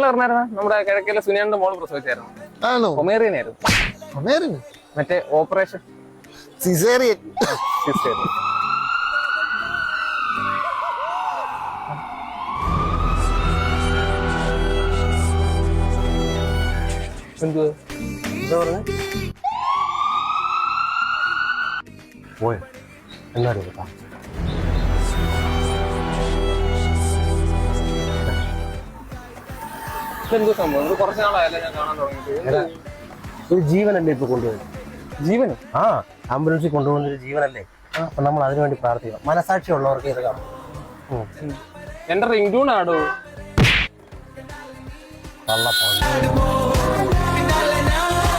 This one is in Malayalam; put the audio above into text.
പറഞ്ഞായിരുന്നു നമ്മുടെ കിഴക്കിലെ സുനിയന്റെ മോള് പ്രസവിച്ചായിരുന്നു. ആണോ? ഒമേറിയനായിരുന്നു. മറ്റേ ഓപ്പറേഷൻ സിസേറിയൻ. പോയോ എന്നാലും കേട്ടാ. എന്തോ സംഭവം? ഇത് കുറച്ച് നാളായല്ലേ ഞാൻ കാണാൻ തുടങ്ങിയിട്ട്. ഒരു ജീവനല്ലേ ഇപ്പൊ കൊണ്ടുപോയത്? ജീവന് ആംബുലൻസിൽ കൊണ്ടുപോകുന്ന ഒരു ജീവനല്ലേ? അപ്പൊ നമ്മൾ അതിനു വേണ്ടി പ്രാർത്ഥിക്കണം. മനസാക്ഷി ഉള്ളവർക്ക് ഇത് കാണും. എന്റെ റിംഗ് ടൂൺ ആടോ. കള്ളപ്പോ